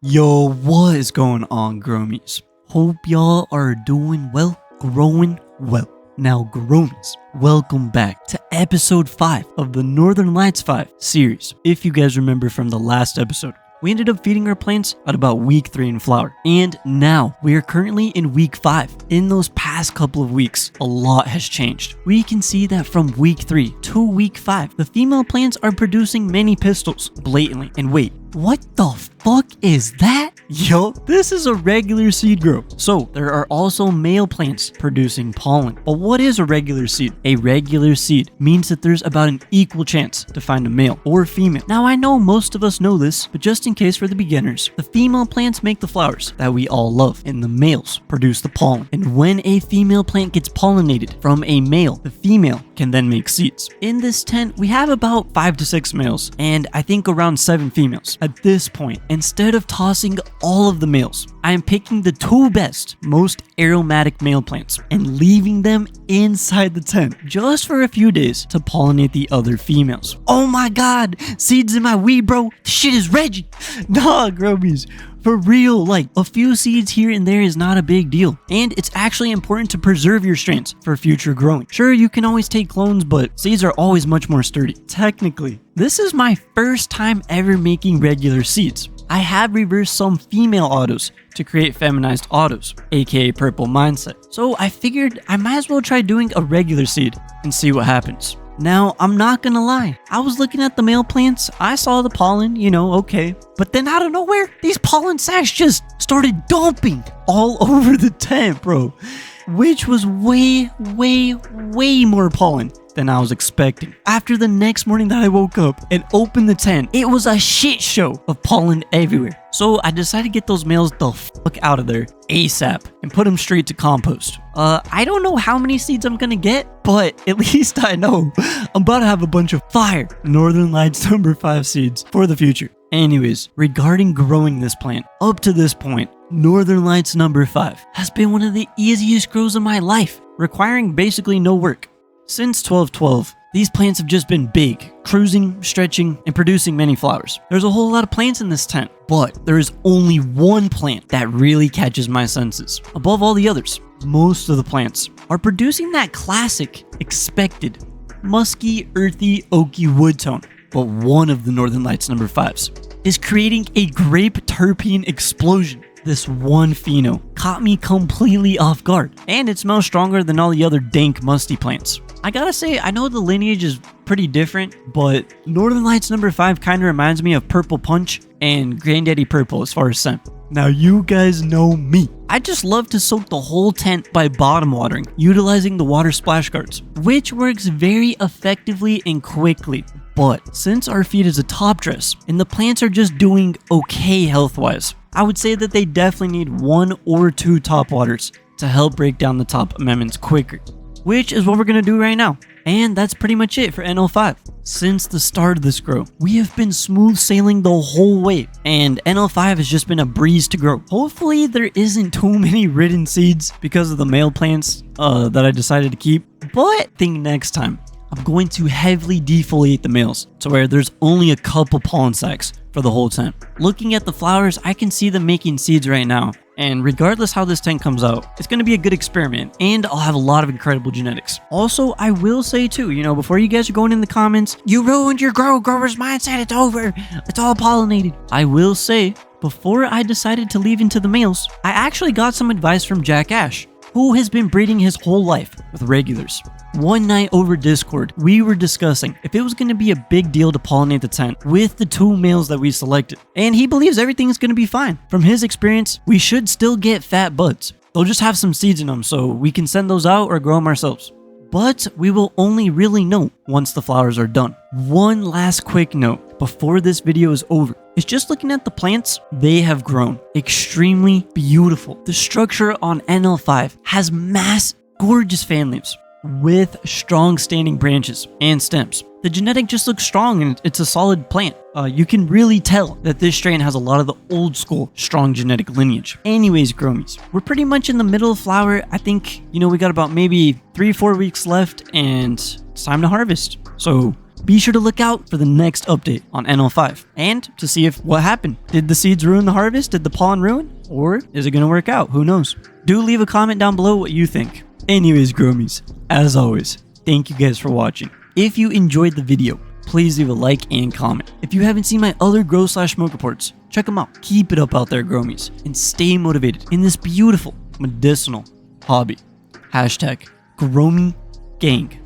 Yo, what is going on, GROWMIES? Hope y'all are doing well, growing well. Now, GROWMIES, welcome back to episode 5 of the Northern Lights 5 series. If you guys remember from the last episode, we ended up feeding our plants at about week 3 in flower. And now we are currently in week 5. In those past couple of weeks, a lot has changed. We can see that from week 3 to week 5, the female plants are producing many pistils blatantly. And wait, what the fuck is that? Yo, this is a regular seed grow. So there are also male plants producing pollen. But what is a regular seed? A regular seed means that there's about an equal chance to find a male or female. Now I know most of us know this, but just in case for the beginners, the female plants make the flowers that we all love, and the males produce the pollen. And when a female plant gets pollinated from a male, the female can then make seeds. In this tent, we have about 5 to 6 males, and I think around 7 females. At this point, instead of tossing all of the males, I am picking the 2 best, most aromatic male plants and leaving them inside the tent just for a few days to pollinate the other females. Oh my god, seeds in my weed, bro. This shit is Reggie. Nah, GROWMIES. For real, like a few seeds here and there is not a big deal. And it's actually important to preserve your strains for future growing. Sure, you can always take clones, but seeds are always much more sturdy. Technically, this is my first time ever making regular seeds. I have reversed some female autos to create feminized autos, aka purple mindset. So I figured I might as well try doing a regular seed and see what happens. Now, I'm not gonna lie, I was looking at the male plants, I saw the pollen, okay. But then out of nowhere, these pollen sacs just started dumping all over the tent, bro. Which was way more pollen than I was expecting. After the next morning that I woke up and opened the tent, it was a shit show of pollen everywhere. So I decided to get those males the fuck out of there ASAP and put them straight to compost. I don't know how many seeds I'm gonna get, but at least I know I'm about to have a bunch of fire Northern Lights number 5 seeds for the future. Anyways, regarding growing this plant, up to this point, Northern Lights number 5 has been one of the easiest grows of my life, requiring basically no work. Since 1212, these plants have just been big, cruising, stretching, and producing many flowers. There's a whole lot of plants in this tent, but there is only one plant that really catches my senses. Above all the others, most of the plants are producing that classic, expected, musky, earthy, oaky wood tone. But one of the Northern Lights number 5s is creating a grape terpene explosion. This one pheno caught me completely off guard, and it smells stronger than all the other dank musty plants. I gotta say, I know the lineage is pretty different, but Northern Lights number 5 kind of reminds me of Purple Punch and Granddaddy Purple as far as scent. Now you guys know me. I just love to soak the whole tent by bottom watering, utilizing the water splash guards, which works very effectively and quickly. But since our feed is a top dress and the plants are just doing okay health-wise, I would say that they definitely need 1 or 2 top waters to help break down the top amendments quicker, which is what we're going to do right now. And that's pretty much it for NL5. Since the start of this grow, we have been smooth sailing the whole way, and NL5 has just been a breeze to grow. Hopefully there isn't too many ridden seeds because of the male plants that I decided to keep, but I think next time I'm going to heavily defoliate the males to where there's only a couple pollen sacs for the whole tent. Looking at the flowers, I can see them making seeds right now. And regardless how this tent comes out, it's going to be a good experiment, and I'll have a lot of incredible genetics. Also, I will say too, before you guys are going in the comments, you ruined your grower's mindset, it's over, it's all pollinated. I will say, before I decided to leave into the males, I actually got some advice from Jack Ash, who has been breeding his whole life with regulars. One night over Discord, we were discussing if it was going to be a big deal to pollinate the tent with the 2 males that we selected. And he believes everything is going to be fine. From his experience, we should still get fat buds. They'll just have some seeds in them, so we can send those out or grow them ourselves. But we will only really know once the flowers are done. One last quick note before this video is over is just looking at the plants, they have grown extremely beautiful. The structure on NL5 has mass gorgeous fan leaves with strong standing branches and stems. The genetic just looks strong and it's a solid plant. You can really tell that this strain has a lot of the old school strong genetic lineage. Anyways, GROWMIES, we're pretty much in the middle of flower. I think, we got about maybe 3-4 weeks left and it's time to harvest. So Be sure to look out for the next update on NL5 and to see if what happened. Did the seeds ruin the harvest? Did the pollen ruin? Or is it going to work out? Who knows? Do leave a comment down below what you think. Anyways, GROWMIES, as always, thank you guys for watching. If you enjoyed the video, please leave a like and comment. If you haven't seen my other grow/smoke reports, check them out. Keep it up out there, GROWMIES, and stay motivated in this beautiful medicinal hobby. #GROWMIEGANG.